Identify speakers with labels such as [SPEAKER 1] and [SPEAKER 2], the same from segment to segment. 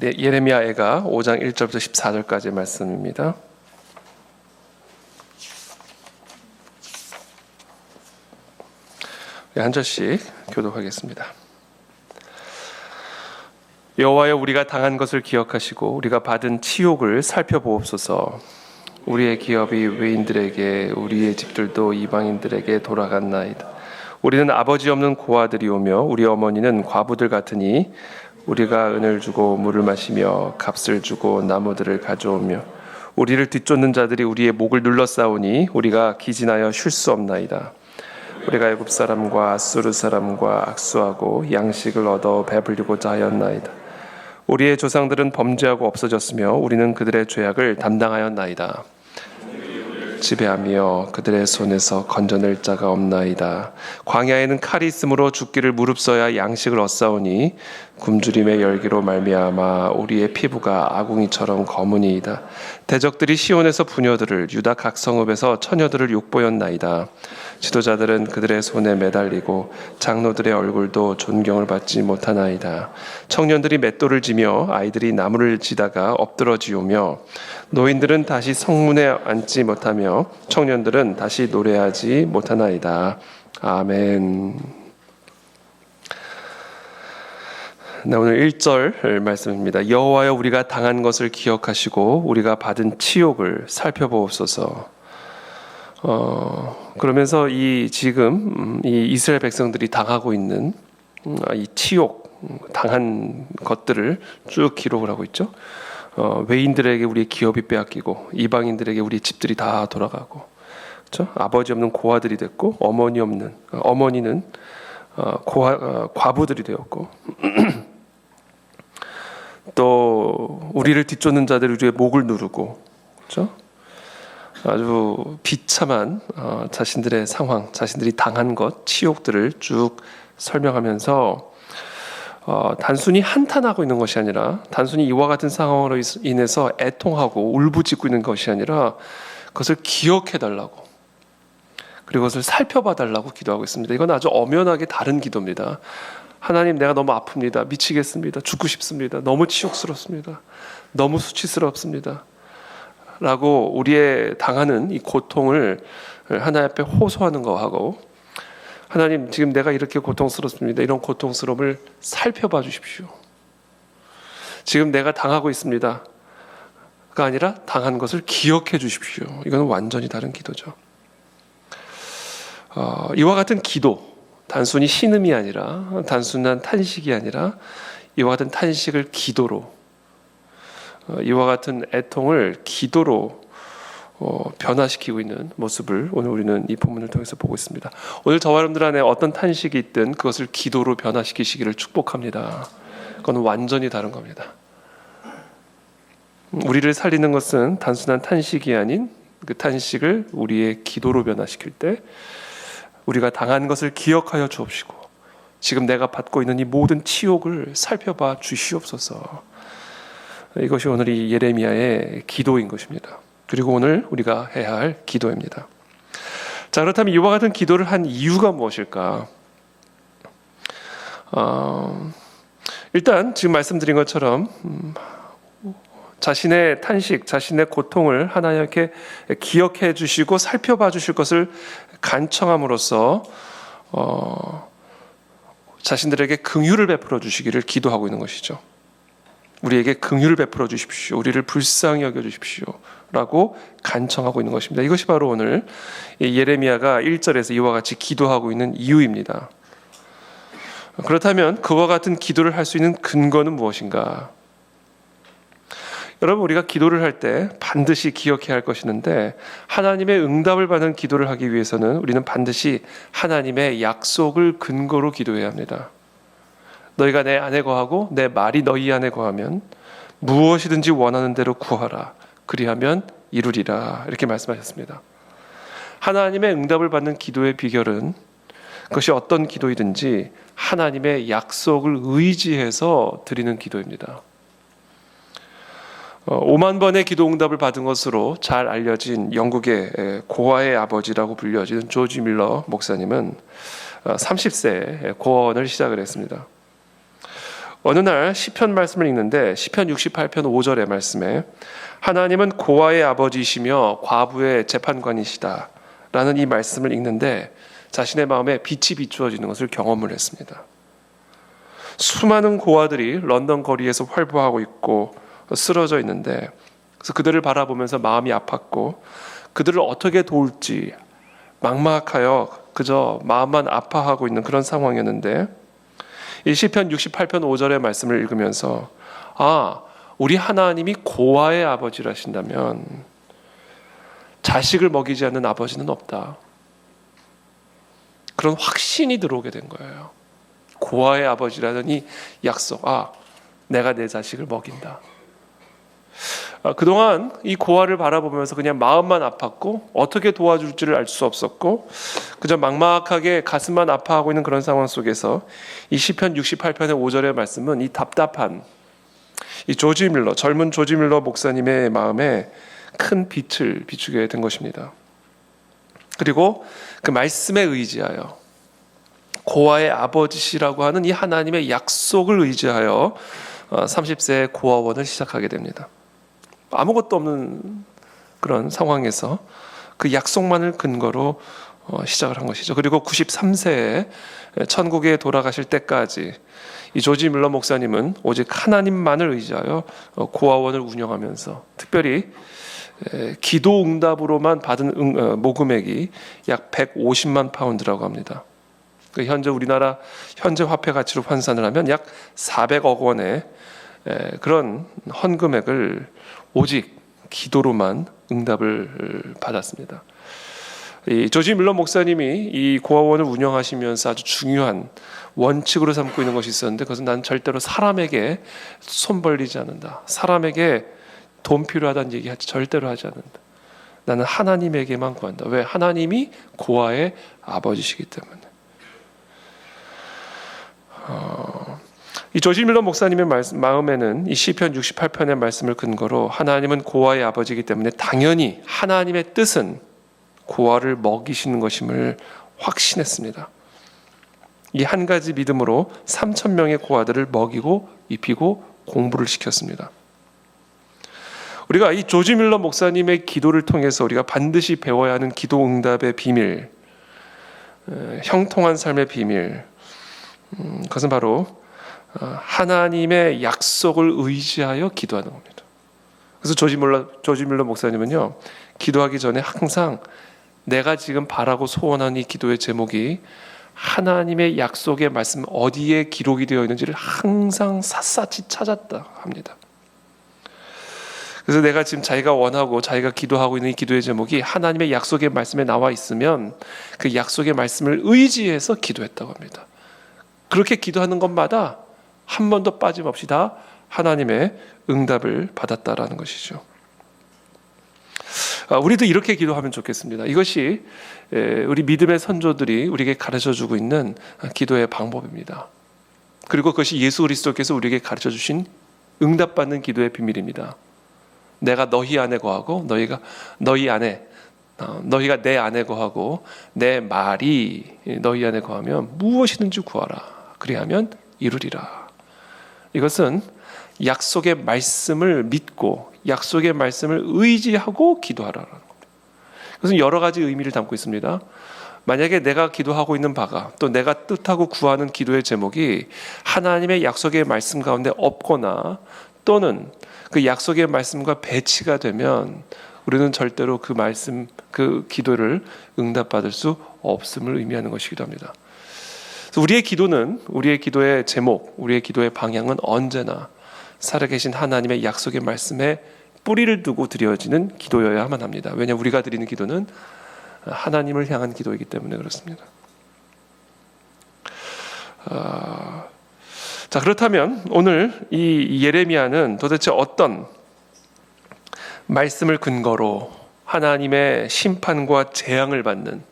[SPEAKER 1] 네, 예레미야애가 5장 1절부터 14절까지의 말씀입니다. 네, 한 절씩 교독하겠습니다. 여호와여, 우리가 당한 것을 기억하시고 우리가 받은 치욕을 살펴보옵소서. 우리의 기업이 외인들에게, 우리의 집들도 이방인들에게 돌아갔나이다. 우리는 아버지 없는 고아들이오며 우리 어머니는 과부들 같으니 우리가 은을 주고 물을 마시며 값을 주고 나무들을 가져오며 우리를 뒤쫓는 자들이 우리의 목을 눌러싸우니 우리가 기진하여 쉴 수 없나이다. 우리가 애굽 사람과 아수르 사람과 악수하고 양식을 얻어 배불리고자 하였나이다. 우리의 조상들은 범죄하고 없어졌으며 우리는 그들의 죄악을 담당하였나이다. 지배하며 그들의 손에서 건져낼 자가 없나이다. 광야에는 칼이 있으므로 죽기를 무릅써야 양식을 얻사오니 굶주림의 열기로 말미암아 우리의 피부가 아궁이처럼 검으니이다. 대적들이 시온에서 부녀들을, 유다 각 성읍에서 처녀들을 욕보였나이다. 지도자들은 그들의 손에 매달리고 장로들의 얼굴도 존경을 받지 못하나이다. 청년들이 맷돌을 지며 아이들이 나무를 지다가 엎드러지오며 노인들은 다시 성문에 앉지 못하며 청년들은 다시 노래하지 못하나이다. 아멘. 네, 오늘 1절 말씀입니다. 여호와여, 우리가 당한 것을 기억하시고 우리가 받은 치욕을 살펴보옵소서. 그러면서 지금 이 이스라엘 백성들이 당하고 있는 이 치욕, 당한 것들을 쭉 기록을 하고 있죠. 외인들에게 우리의 기업이 빼앗기고 이방인들에게 우리의 집들이 다 돌아가고, 그렇죠? 아버지 없는 고아들이 됐고 어머니는 과부들이 되었고 또 우리를 뒤쫓는 자들이 우리의 목을 누르고, 그렇죠? 아주 비참한 자신들의 상황, 자신들이 당한 것, 치욕들을 쭉 설명하면서 단순히 한탄하고 있는 것이 아니라, 단순히 이와 같은 상황으로 인해서 애통하고 울부짖고 있는 것이 아니라 그것을 기억해달라고, 그리고 그것을 살펴봐달라고 기도하고 있습니다. 이건 아주 엄연하게 다른 기도입니다. 하나님, 내가 너무 아픕니다. 미치겠습니다. 죽고 싶습니다. 너무 치욕스럽습니다. 너무 수치스럽습니다. 라고 우리의 당하는 이 고통을 하나님 앞에 호소하는 거하고, 하나님, 지금 내가 이렇게 고통스럽습니다. 이런 고통스러움을 살펴봐 주십시오. 지금 내가 당하고 있습니다가 아니라 당한 것을 기억해 주십시오. 이건 완전히 다른 기도죠. 이와 같은 기도, 단순히 신음이 아니라, 단순한 탄식이 아니라 이와 같은 탄식을 기도로, 이와 같은 애통을 기도로 변화시키고 있는 모습을 오늘 우리는 이 본문을 통해서 보고 있습니다. 오늘 저와 여러분들 안에 어떤 탄식이 있든 그것을 기도로 변화시키시기를 축복합니다. 그건 완전히 다른 겁니다. 우리를 살리는 것은 단순한 탄식이 아닌 그 탄식을 우리의 기도로 변화시킬 때 우리가 당한 것을 기억하여 주옵시고 지금 내가 받고 있는 이 모든 치욕을 살펴봐 주시옵소서. 이것이 오늘 이 예레미야의 기도인 것입니다. 그리고 오늘 우리가 해야 할 기도입니다. 자, 그렇다면 이와 같은 기도를 한 이유가 무엇일까? 일단 지금 말씀드린 것처럼 자신의 탄식, 자신의 고통을 하나님께 기억해 주시고 살펴봐 주실 것을 간청함으로써 자신들에게 긍휼을 베풀어 주시기를 기도하고 있는 것이죠. 우리에게 긍휼을 베풀어 주십시오. 우리를 불쌍히 여겨 주십시오. 라고 간청하고 있는 것입니다. 이것이 바로 오늘 예레미야가 1절에서 이와 같이 기도하고 있는 이유입니다. 그렇다면 그와 같은 기도를 할 수 있는 근거는 무엇인가? 여러분, 우리가 기도를 할 때 반드시 기억해야 할 것이 있는데, 하나님의 응답을 받는 기도를 하기 위해서는 우리는 반드시 하나님의 약속을 근거로 기도해야 합니다. 너희가 내 안에 거하고 내 말이 너희 안에 거하면 무엇이든지 원하는 대로 구하라. 그리하면 이루리라. 이렇게 말씀하셨습니다. 하나님의 응답을 받는 기도의 비결은 그것이 어떤 기도이든지 하나님의 약속을 의지해서 드리는 기도입니다. 5만 번의 기도 응답을 받은 것으로 잘 알려진 영국의 고아의 아버지라고 불려지는 조지 밀러 목사님은 30세에 고언을 시작을 했습니다. 어느 날 시편 말씀을 읽는데 시편 68편 5절의 말씀에 하나님은 고아의 아버지이시며 과부의 재판관이시다 라는 이 말씀을 읽는데 자신의 마음에 빛이 비추어지는 것을 경험을 했습니다. 수많은 고아들이 런던 거리에서 활보하고 있고 쓰러져 있는데 그래서 그들을 바라보면서 마음이 아팠고 그들을 어떻게 도울지 막막하여 그저 마음만 아파하고 있는 그런 상황이었는데 이 시편 68편 5절의 말씀을 읽으면서 우리 하나님이 고아의 아버지라신다면 자식을 먹이지 않는 아버지는 없다. 그런 확신이 들어오게 된 거예요. 고아의 아버지라는 이 약속, 내가 내 자식을 먹인다. 그동안 이 고아를 바라보면서 그냥 마음만 아팠고 어떻게 도와줄지를 알 수 없었고 그저 막막하게 가슴만 아파하고 있는 그런 상황 속에서 이 시편 68편의 5절의 말씀은 이 답답한 이 젊은 조지 밀러 목사님의 마음에 큰 빛을 비추게 된 것입니다. 그리고 그 말씀에 의지하여 고아의 아버지시라고 하는 이 하나님의 약속을 의지하여 30세의 고아원을 시작하게 됩니다. 아무것도 없는 그런 상황에서 그 약속만을 근거로 시작을 한 것이죠. 그리고 93세에 천국에 돌아가실 때까지 이 조지 밀러 목사님은 오직 하나님만을 의지하여 고아원을 운영하면서 특별히 기도 응답으로만 받은 모금액이 약 150만 파운드라고 합니다. 현재 우리나라 현재 화폐 가치로 환산을 하면 약 400억 원의 그런 헌금액을 오직 기도로만 응답을 받았습니다. 이 조지 밀러 목사님이 이 고아원을 운영하시면서 아주 중요한 원칙으로 삼고 있는 것이 있었는데 그것은 난 절대로 사람에게 손 벌리지 않는다. 사람에게 돈 필요하다는 얘기 절대로 하지 않는다. 나는 하나님에게만 구한다. 왜? 하나님이 고아의 아버지시기 때문에. 이 조지 밀러 목사님의 마음에는 이 시편 68편의 말씀을 근거로 하나님은 고아의 아버지이기 때문에 당연히 하나님의 뜻은 고아를 먹이시는 것임을 확신했습니다. 이 한 가지 믿음으로 3,000명의 고아들을 먹이고 입히고 공부를 시켰습니다. 우리가 이 조지 밀러 목사님의 기도를 통해서 우리가 반드시 배워야 하는 기도 응답의 비밀, 형통한 삶의 비밀, 그것은 바로 하나님의 약속을 의지하여 기도하는 겁니다. 그래서 조지 밀러 목사님은요, 기도하기 전에 항상 내가 지금 바라고 소원하는 이 기도의 제목이 하나님의 약속의 말씀 어디에 기록이 되어 있는지를 항상 샅샅이 찾았다 합니다. 그래서 내가 지금 자기가 원하고 자기가 기도하고 있는 이 기도의 제목이 하나님의 약속의 말씀에 나와 있으면 그 약속의 말씀을 의지해서 기도했다고 합니다. 그렇게 기도하는 것마다 한 번도 빠짐없이 다 하나님의 응답을 받았다라는 것이죠. 우리도 이렇게 기도하면 좋겠습니다. 이것이 우리 믿음의 선조들이 우리에게 가르쳐주고 있는 기도의 방법입니다. 그리고 그것이 예수 그리스도께서 우리에게 가르쳐주신 응답받는 기도의 비밀입니다. 내가 너희 안에 거하고 너희가 내 안에 거하고 내 말이 너희 안에 거하면 무엇이든지 구하라. 그리하면 이루리라. 이것은 약속의 말씀을 믿고 약속의 말씀을 의지하고 기도하라는 겁니다. 그것은 여러 가지 의미를 담고 있습니다. 만약에 내가 기도하고 있는 바가 또 내가 뜻하고 구하는 기도의 제목이 하나님의 약속의 말씀 가운데 없거나 또는 그 약속의 말씀과 배치가 되면 우리는 절대로 그 말씀, 그 기도를 응답받을 수 없음을 의미하는 것이기도 합니다. 그래서 우리의 기도의 제목, 우리의 기도의 방향은 언제나 살아계신 하나님의 약속의 말씀에 뿌리를 두고 드려지는 기도여야만 합니다. 왜냐하면 우리가 드리는 기도는 하나님을 향한 기도이기 때문에 그렇습니다. 자, 그렇다면 오늘 이 예레미야는 도대체 어떤 말씀을 근거로 하나님의 심판과 재앙을 받는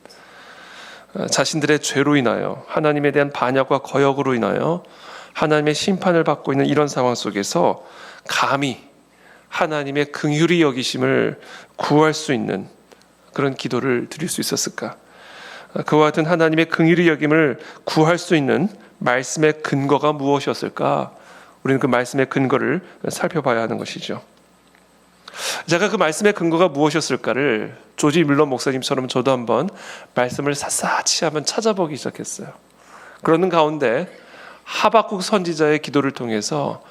[SPEAKER 1] 자신들의 죄로 인하여 하나님에 대한 반역과 거역으로 인하여 하나님의 심판을 받고 있는 이런 상황 속에서 감히 하나님의 긍휼히 여기심을 구할 수 있는 그런 기도를 드릴 수 있었을까? 그와 같은 하나님의 긍휼히 여김을 구할 수 있는 말씀의 근거가 무엇이었을까? 우리는 그 말씀의 근거를 살펴봐야 하는 것이죠. 제가 그 말씀의 근거가 무엇이었을까를 조지 밀러 목사님처럼 저도 한번 말씀을 샅샅이 한번 찾아보기 시작했어요. 그러는 가운데 하박국 선지자의 기도를 통해서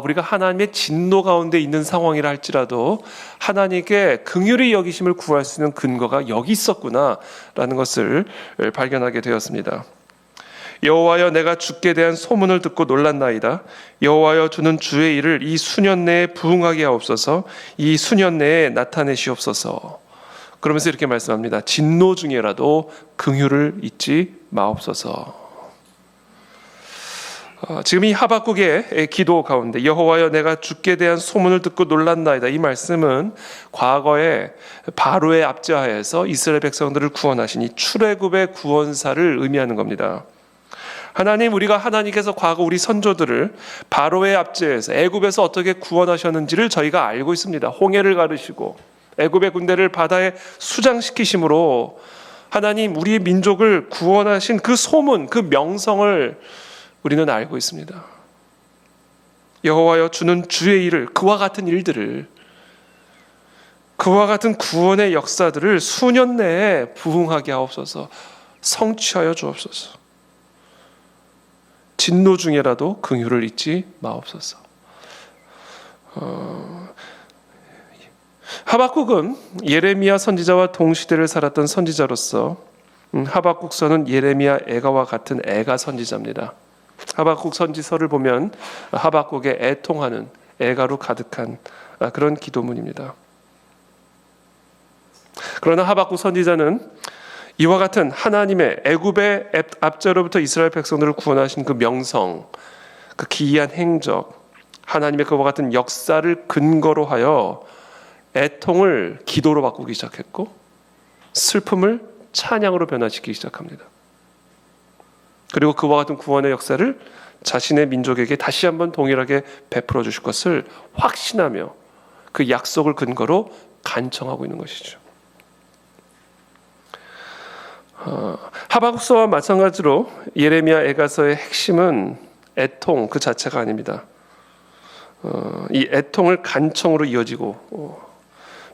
[SPEAKER 1] 우리가 하나님의 진노 가운데 있는 상황이라 할지라도 하나님께 긍휼히 여기심을 구할 수 있는 근거가 여기 있었구나라는 것을 발견하게 되었습니다. 여호와여, 내가 주께 대한 소문을 듣고 놀랐나이다. 여호와여, 주는 주의 일을 이 수년 내에 부응하게 하옵소서. 이 수년 내에 나타내시옵소서. 그러면서 이렇게 말씀합니다. 진노 중에라도 긍휼을 잊지 마옵소서. 지금 이 하박국의 기도 가운데 여호와여, 내가 주께 대한 소문을 듣고 놀랐나이다, 이 말씀은 과거에 바로의 압제하에서 이스라엘 백성들을 구원하신 이 출애굽의 구원사를 의미하는 겁니다. 하나님, 우리가 하나님께서 과거 우리 선조들을 바로의 압제에서 애굽에서 어떻게 구원하셨는지를 저희가 알고 있습니다. 홍해를 가르시고 애굽의 군대를 바다에 수장시키심으로 하나님, 우리의 민족을 구원하신 그 소문, 그 명성을 우리는 알고 있습니다. 여호와여, 주는 주의 일을, 그와 같은 일들을, 그와 같은 구원의 역사들을 수년 내에 부응하게 하옵소서. 성취하여 주옵소서. 진노 중에라도 긍휼을 잊지 마옵소서. 하박국은 예레미야 선지자와 동시대를 살았던 선지자로서 하박국서는 예레미야 애가와 같은 애가 선지자입니다. 하박국 선지서를 보면 하박국의 애통하는, 애가로 가득한 그런 기도문입니다. 그러나 하박국 선지자는 이와 같은 하나님의 애굽의 압제로부터 이스라엘 백성들을 구원하신 그 명성, 그 기이한 행적, 하나님의 그와 같은 역사를 근거로 하여 애통을 기도로 바꾸기 시작했고 슬픔을 찬양으로 변화시키기 시작합니다. 그리고 그와 같은 구원의 역사를 자신의 민족에게 다시 한번 동일하게 베풀어 주실 것을 확신하며 그 약속을 근거로 간청하고 있는 것이죠. 하박국서와 마찬가지로 예레미야 애가서의 핵심은 애통 그 자체가 아닙니다. 이 애통을 간청으로 이어지고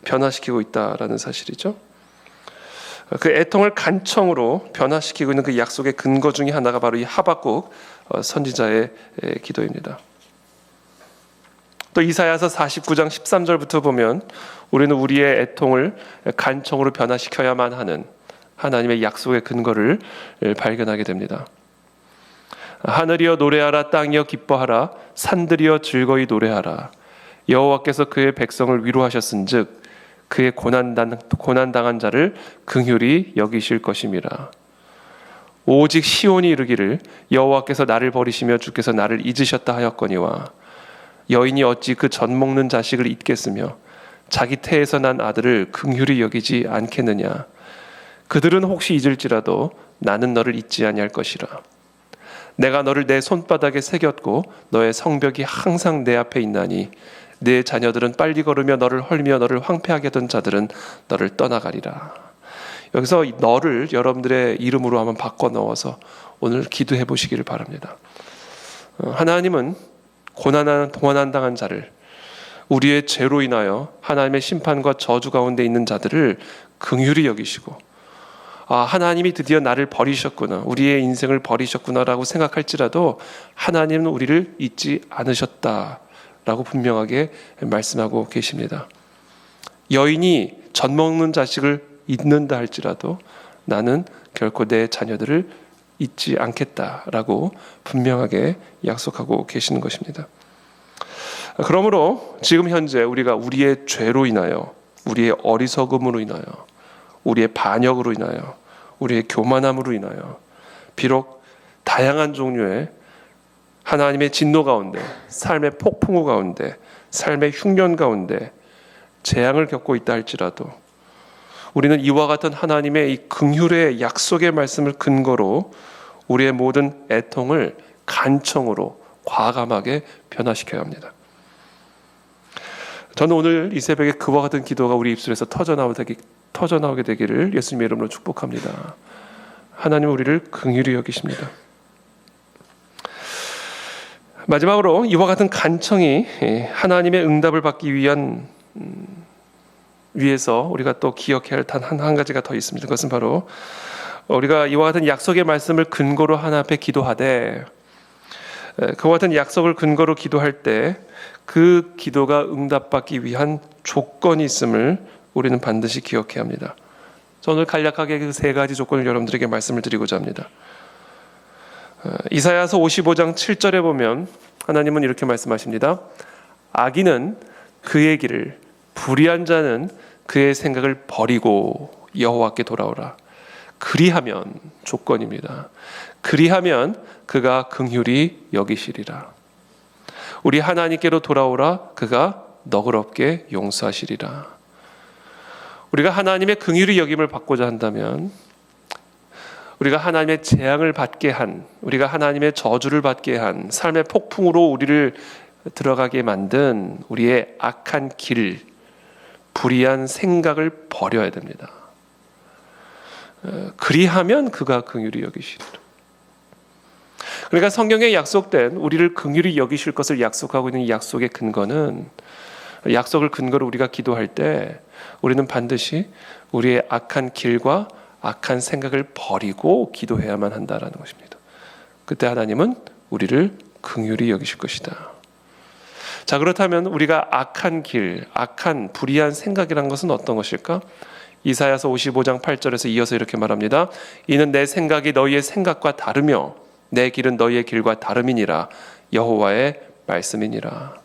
[SPEAKER 1] 변화시키고 있다라는 사실이죠. 그 애통을 간청으로 변화시키고 있는 그 약속의 근거 중에 하나가 바로 이 하박국 선지자의 기도입니다. 또 이사야서 49장 13절부터 보면 우리는 우리의 애통을 간청으로 변화시켜야만 하는 하나님의 약속의 근거를 발견하게 됩니다. 하늘이여 노래하라, 땅이여 기뻐하라, 산들이여 즐거이 노래하라. 여호와께서 그의 백성을 위로하셨은즉 그의 고난당한 자를 긍휼히 여기실 것임이라. 오직 시온이 이르기를 여호와께서 나를 버리시며 주께서 나를 잊으셨다 하였거니와 여인이 어찌 그 젖 먹는 자식을 잊겠으며 자기 태에서 난 아들을 긍휼히 여기지 않겠느냐. 그들은 혹시 잊을지라도 나는 너를 잊지 아니할 것이라. 내가 너를 내 손바닥에 새겼고 너의 성벽이 항상 내 앞에 있나니 내 자녀들은 빨리 걸으며 너를 헐며 너를 황폐하게 하던 자들은 너를 떠나가리라. 여기서 너를 여러분들의 이름으로 한번 바꿔 넣어서 오늘 기도해 보시기를 바랍니다. 하나님은 고난당한 자를, 우리의 죄로 인하여 하나님의 심판과 저주 가운데 있는 자들을 긍휼히 여기시고 하나님이 드디어 나를 버리셨구나, 우리의 인생을 버리셨구나라고 생각할지라도 하나님은 우리를 잊지 않으셨다라고 분명하게 말씀하고 계십니다. 여인이 젖 먹는 자식을 잊는다 할지라도 나는 결코 내 자녀들을 잊지 않겠다라고 분명하게 약속하고 계시는 것입니다. 그러므로 지금 현재 우리가 우리의 죄로 인하여, 우리의 어리석음으로 인하여, 우리의 반역으로 인하여, 우리의 교만함으로 인하여 비록 다양한 종류의 하나님의 진노 가운데, 삶의 폭풍우 가운데, 삶의 흉년 가운데 재앙을 겪고 있다 할지라도 우리는 이와 같은 하나님의 이 긍휼의 약속의 말씀을 근거로 우리의 모든 애통을 간청으로 과감하게 변화시켜야 합니다. 저는 오늘 이 새벽에 그와 같은 기도가 우리 입술에서 터져나오게 되기를 예수님의 이름으로 축복합니다. 하나님 우리를 긍휼히 여기십니다. 마지막으로 이와 같은 간청이 하나님의 응답을 받기 위해서 우리가 또 기억해야 할 단 한 가지가 더 있습니다. 그것은 바로 우리가 이와 같은 약속의 말씀을 근거로 하나님 앞에 기도하되, 그와 같은 약속을 근거로 기도할 때 그 기도가 응답받기 위한 조건이 있음을 우리는 반드시 기억해야 합니다. 오늘 간략하게 그 세 가지 조건을 여러분들에게 말씀을 드리고자 합니다. 이사야서 55장 7절에 보면 하나님은 이렇게 말씀하십니다. 악인은 그의 길을, 불의한 자는 그의 생각을 버리고 여호와께 돌아오라. 그리하면, 조건입니다. 그리하면 그가 긍휼히 여기시리라. 우리 하나님께로 돌아오라. 그가 너그럽게 용서하시리라. 우리가 하나님의 긍휼히 여김을 받고자 한다면, 우리가 하나님의 재앙을 받게 한, 우리가 하나님의 저주를 받게 한, 삶의 폭풍으로 우리를 들어가게 만든 우리의 악한 길, 불의한 생각을 버려야 됩니다. 그리하면 그가 긍휼히 여기시리라. 그러니까 성경에 약속된 우리를 긍휼히 여기실 것을 약속하고 있는 이 약속의 근거는, 약속을 근거로 우리가 기도할 때 우리는 반드시 우리의 악한 길과 악한 생각을 버리고 기도해야만 한다라는 것입니다. 그때 하나님은 우리를 긍휼히 여기실 것이다. 자, 그렇다면 우리가 악한 길, 악한 불의한 생각이라는 것은 어떤 것일까? 이사야서 55장 8절에서 이어서 이렇게 말합니다. 이는 내 생각이 너희의 생각과 다르며 내 길은 너희의 길과 다름이니라. 여호와의 말씀이니라.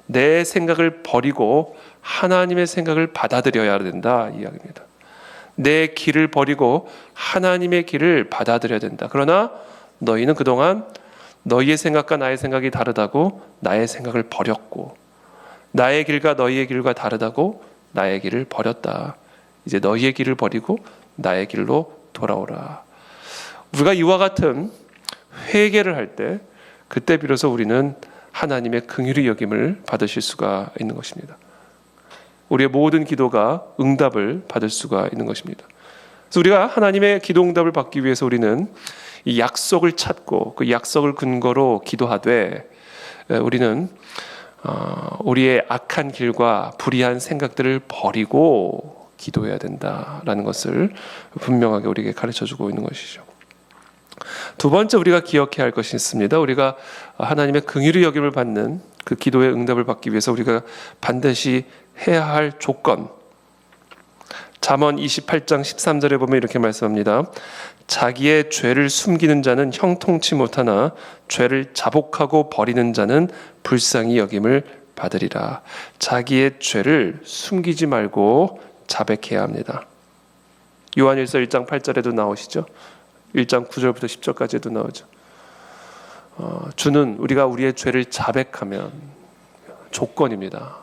[SPEAKER 1] 내 생각을 버리고 하나님의 생각을 받아들여야 된다, 이 이야기입니다. 내 길을 버리고 하나님의 길을 받아들여야 된다. 그러나 너희는 그동안 너희의 생각과 나의 생각이 다르다고 나의 생각을 버렸고, 나의 길과 너희의 길과 다르다고 나의 길을 버렸다. 이제 너희의 길을 버리고 나의 길로 돌아오라. 우리가 이와 같은 회개를 할 때, 그때 비로소 우리는 하나님의 긍휼히 여김을 받으실 수가 있는 것입니다. 우리의 모든 기도가 응답을 받을 수가 있는 것입니다. 그래서 우리가 하나님의 기도 응답을 받기 위해서 우리는 이 약속을 찾고 그 약속을 근거로 기도하되, 우리는 우리의 악한 길과 불의한 생각들을 버리고 기도해야 된다라는 것을 분명하게 우리에게 가르쳐주고 있는 것이죠. 두 번째 우리가 기억해야 할 것이 있습니다. 우리가 하나님의 긍휼히 여김을 받는 그 기도의 응답을 받기 위해서 우리가 반드시 해야 할 조건, 잠언 28장 13절에 보면 이렇게 말씀합니다. 자기의 죄를 숨기는 자는 형통치 못하나 죄를 자복하고 버리는 자는 불쌍히 여김을 받으리라. 자기의 죄를 숨기지 말고 자백해야 합니다. 요한일서 1장 8절에도 나오시죠. 1장 9절부터 10절까지도 나오죠. 주는 우리가 우리의 죄를 자백하면, 조건입니다.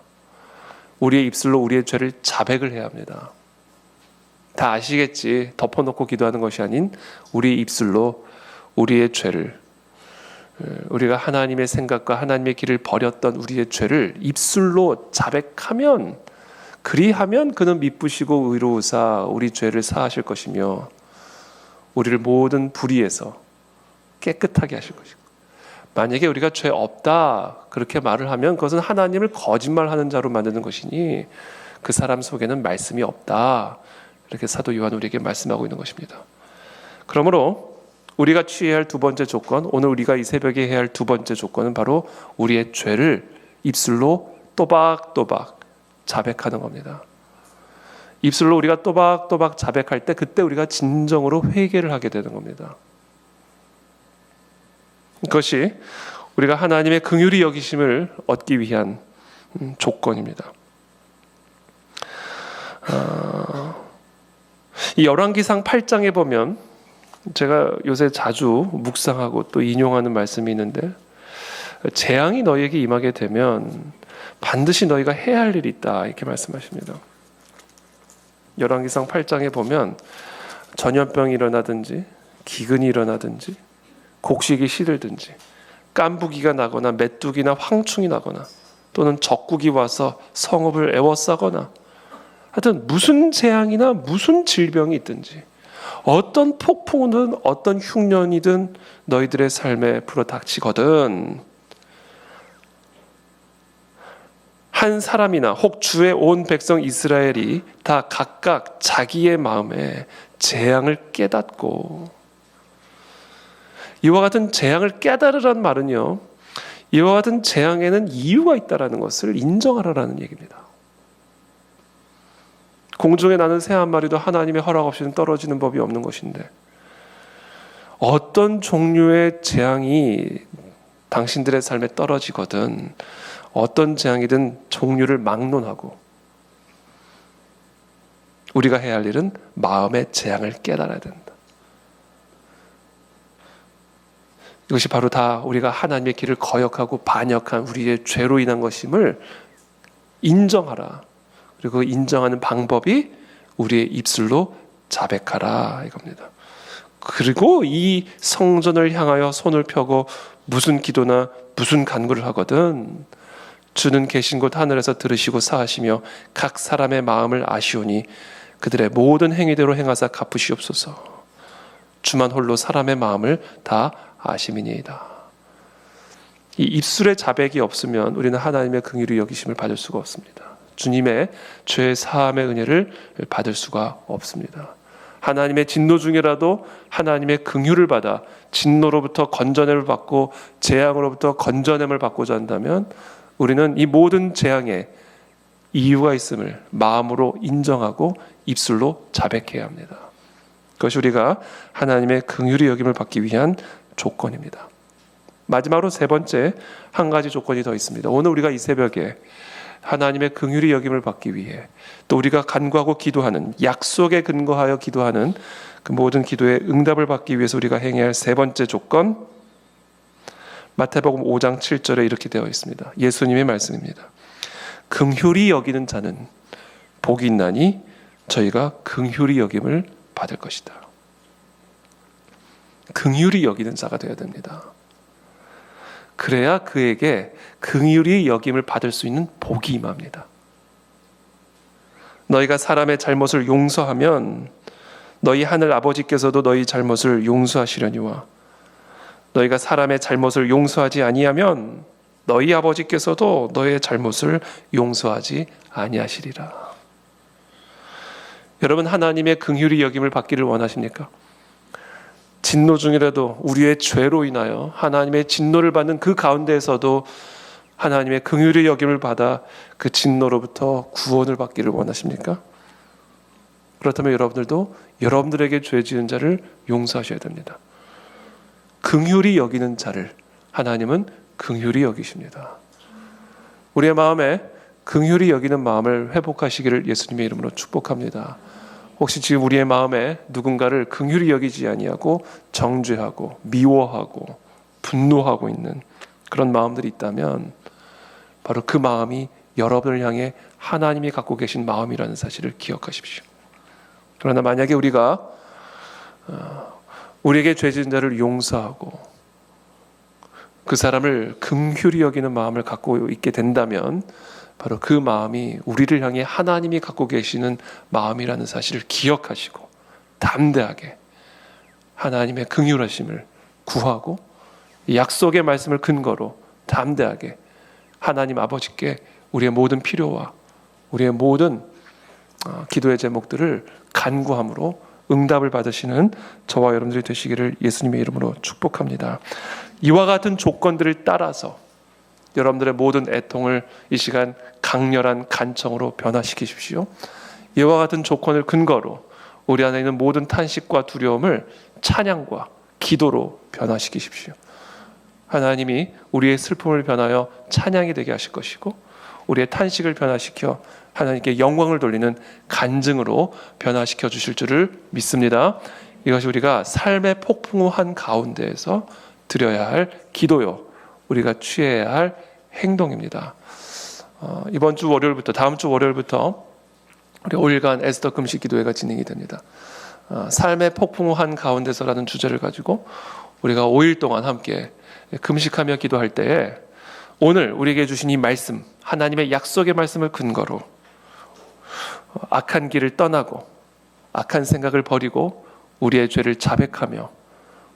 [SPEAKER 1] 우리의 입술로 우리의 죄를 자백을 해야 합니다. 다 아시겠지. 덮어놓고 기도하는 것이 아닌 우리의 입술로 우리의 죄를, 우리가 하나님의 생각과 하나님의 길을 버렸던 우리의 죄를 입술로 자백하면, 그리하면 그는 미쁘시고 의로우사 우리 죄를 사하실 것이며 우리를 모든 불의에서 깨끗하게 하실 것이고, 만약에 우리가 죄 없다 그렇게 말을 하면 그것은 하나님을 거짓말하는 자로 만드는 것이니 그 사람 속에는 말씀이 없다, 이렇게 사도 요한 우리에게 말씀하고 있는 것입니다. 그러므로 우리가 취해야 할 두 번째 조건, 오늘 우리가 이 새벽에 해야 할 두 번째 조건은 바로 우리의 죄를 입술로 또박또박 자백하는 겁니다. 입술로 우리가 또박또박 자백할 때 그때 우리가 진정으로 회개를 하게 되는 겁니다. 그것이 우리가 하나님의 긍휼히 여기심을 얻기 위한 조건입니다. 이 열왕기상 8장에 보면 제가 요새 자주 묵상하고 또 인용하는 말씀이 있는데, 재앙이 너희에게 임하게 되면 반드시 너희가 해야 할 일이 있다, 이렇게 말씀하십니다. 열왕기상 8장에 보면 전염병이 일어나든지 기근이 일어나든지 곡식이 시들든지 깐부기가 나거나 메뚜기나 황충이 나거나 또는 적국이 와서 성읍을 에워싸거나, 하여튼 무슨 재앙이나 무슨 질병이 있든지 어떤 폭풍이든 어떤 흉년이든 너희들의 삶에 불어닥치거든 한 사람이나 혹 주의 온 백성 이스라엘이 다 각각 자기의 마음에 재앙을 깨닫고, 이와 같은 재앙을 깨달으란 말은요, 이와 같은 재앙에는 이유가 있다라는 것을 인정하라라는 얘기입니다. 공중에 나는 새 한 마리도 하나님의 허락 없이는 떨어지는 법이 없는 것인데, 어떤 종류의 재앙이 당신들의 삶에 떨어지거든 어떤 재앙이든 종류를 막론하고 우리가 해야 할 일은 마음의 재앙을 깨달아야 된다. 이것이 바로 다 우리가 하나님의 길을 거역하고 반역한 우리의 죄로 인한 것임을 인정하라. 그리고 인정하는 방법이 우리의 입술로 자백하라 이겁니다. 그리고 이 성전을 향하여 손을 펴고 무슨 기도나 무슨 간구를 하거든 주는 계신 곳 하늘에서 들으시고 사하시며 각 사람의 마음을 아시오니 그들의 모든 행위대로 행하사 갚으시옵소서. 주만 홀로 사람의 마음을 다 아심이니이다. 이 입술의 자백이 없으면 우리는 하나님의 긍휼히 여기심을 받을 수가 없습니다. 주님의 죄 사함의 은혜를 받을 수가 없습니다. 하나님의 진노 중이라도 하나님의 긍휼을 받아 진노로부터 건져냄을 받고 재앙으로부터 건져냄을 받고자 한다면 우리는 이 모든 재앙에 이유가 있음을 마음으로 인정하고 입술로 자백해야 합니다. 그것이 우리가 하나님의 긍휼히 여김을 받기 위한 조건입니다. 마지막으로 세 번째 한 가지 조건이 더 있습니다. 오늘 우리가 이 새벽에 하나님의 긍휼히 여김을 받기 위해 또 우리가 간구하고 기도하는 약속에 근거하여 기도하는 그 모든 기도의 응답을 받기 위해서 우리가 행해야 할 세 번째 조건, 마태복음 5장 7절에 이렇게 되어 있습니다. 예수님의 말씀입니다. 긍휼히 여기는 자는 복이 있나니 저희가 긍휼히 여김을 받을 것이다. 긍휼히 여기는 자가 되어야 됩니다. 그래야 그에게 긍휼히 여김을 받을 수 있는 복이 임합니다. 너희가 사람의 잘못을 용서하면 너희 하늘 아버지께서도 너희 잘못을 용서하시려니와 너희가 사람의 잘못을 용서하지 아니하면 너희 아버지께서도 너희의 잘못을 용서하지 아니하시리라. 여러분, 하나님의 긍휼히 여김을 받기를 원하십니까? 진노 중이라도 우리의 죄로 인하여 하나님의 진노를 받는 그 가운데에서도 하나님의 긍휼히 여김을 받아 그 진노로부터 구원을 받기를 원하십니까? 그렇다면 여러분들도 여러분들에게 죄 지은 자를 용서하셔야 됩니다. 긍휼히 여기는 자를 하나님은 긍휼히 여기십니다. 우리의 마음에 긍휼히 여기는 마음을 회복하시기를 예수님의 이름으로 축복합니다. 혹시 지금 우리의 마음에 누군가를 긍휼히 여기지 아니하고 정죄하고 미워하고 분노하고 있는 그런 마음들이 있다면 바로 그 마음이 여러분을 향해 하나님이 갖고 계신 마음이라는 사실을 기억하십시오. 그러나 만약에 우리가 우리에게 죄 지은 자를 용서하고 그 사람을 긍휼히 여기는 마음을 갖고 있게 된다면 바로 그 마음이 우리를 향해 하나님이 갖고 계시는 마음이라는 사실을 기억하시고 담대하게 하나님의 긍휼하심을 구하고 약속의 말씀을 근거로 담대하게 하나님 아버지께 우리의 모든 필요와 우리의 모든 기도의 제목들을 간구함으로 응답을 받으시는 저와 여러분들이 되시기를 예수님의 이름으로 축복합니다. 이와 같은 조건들을 따라서 여러분들의 모든 애통을 이 시간 강렬한 간청으로 변화시키십시오. 이와 같은 조건을 근거로 우리 안에 있는 모든 탄식과 두려움을 찬양과 기도로 변화시키십시오. 하나님이 우리의 슬픔을 변하여 찬양이 되게 하실 것이고 우리의 탄식을 변화시켜 하나님께 영광을 돌리는 간증으로 변화시켜 주실 줄을 믿습니다. 이것이 우리가 삶의 폭풍우한 가운데에서 드려야 할 기도요, 우리가 취해야 할 행동입니다. 이번 주 월요일부터 다음 주 월요일부터 우리 5일간 에스더 금식 기도회가 진행이 됩니다. 삶의 폭풍우한 가운데서라는 주제를 가지고 우리가 5일 동안 함께 금식하며 기도할 때에 오늘 우리에게 주신 이 말씀, 하나님의 약속의 말씀을 근거로 악한 길을 떠나고 악한 생각을 버리고 우리의 죄를 자백하며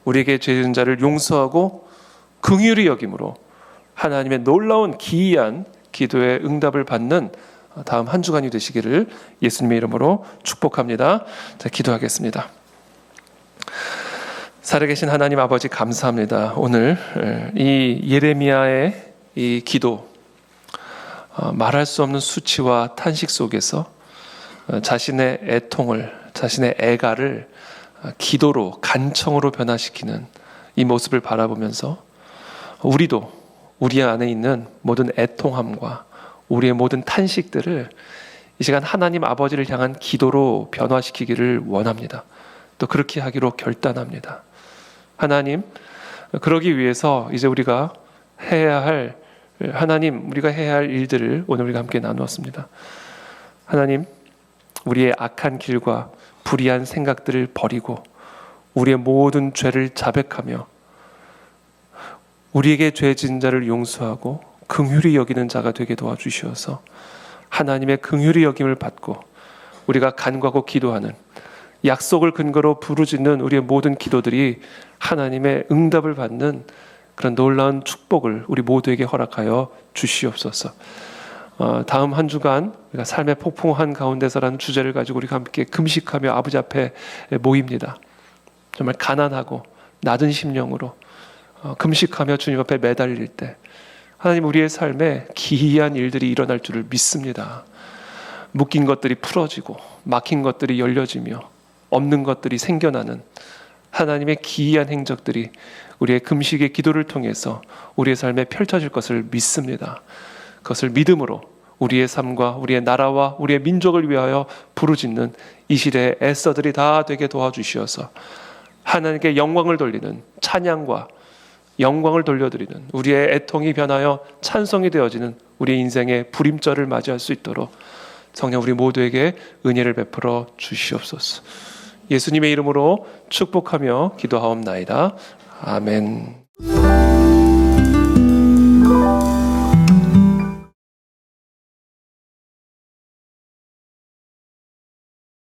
[SPEAKER 1] 우리에게 죄 지은 자를 용서하고 긍휼히 여김으로 하나님의 놀라운 기이한 기도의 응답을 받는 다음 한 주간이 되시기를 예수님의 이름으로 축복합니다. 자, 기도하겠습니다. 살아계신 하나님 아버지 감사합니다. 오늘 이 예레미야의 이 기도, 말할 수 없는 수치와 탄식 속에서 자신의 애통을, 자신의 애가를 기도로, 간청으로 변화시키는 이 모습을 바라보면서 우리도 우리 안에 있는 모든 애통함과 우리의 모든 탄식들을 이 시간 하나님 아버지를 향한 기도로 변화시키기를 원합니다. 또 그렇게 하기로 결단합니다. 하나님, 그러기 위해서 이제 우리가 해야 할 일들을 오늘 우리가 함께 나누었습니다. 하나님, 우리의 악한 길과 불의한 생각들을 버리고 우리의 모든 죄를 자백하며 우리에게 죄 지은 자를 용서하고 긍휼히 여기는 자가 되게 도와주시어서 하나님의 긍휼히 여김을 받고 우리가 간구하고 기도하는 약속을 근거로 부르짖는 우리의 모든 기도들이 하나님의 응답을 받는 그런 놀라운 축복을 우리 모두에게 허락하여 주시옵소서. 다음 한 주간 우리가 삶의 폭풍한 가운데서라는 주제를 가지고 우리가 함께 금식하며 아버지 앞에 모입니다. 정말 가난하고 낮은 심령으로 금식하며 주님 앞에 매달릴 때 하나님, 우리의 삶에 기이한 일들이 일어날 줄을 믿습니다. 묶인 것들이 풀어지고 막힌 것들이 열려지며 없는 것들이 생겨나는 하나님의 기이한 행적들이 우리의 금식의 기도를 통해서 우리의 삶에 펼쳐질 것을 믿습니다. 그것을 믿음으로 우리의 삶과 우리의 나라와 우리의 민족을 위하여 부르짖는 이 시대의 애써들이 다 되게 도와주시어서 하나님께 영광을 돌리는 찬양과 영광을 돌려드리는 우리의 애통이 변하여 찬송이 되어지는 우리의 인생의 불임절을 맞이할 수 있도록 성령 우리 모두에게 은혜를 베풀어 주시옵소서. 예수님의 이름으로 축복하며 기도하옵나이다. 아멘.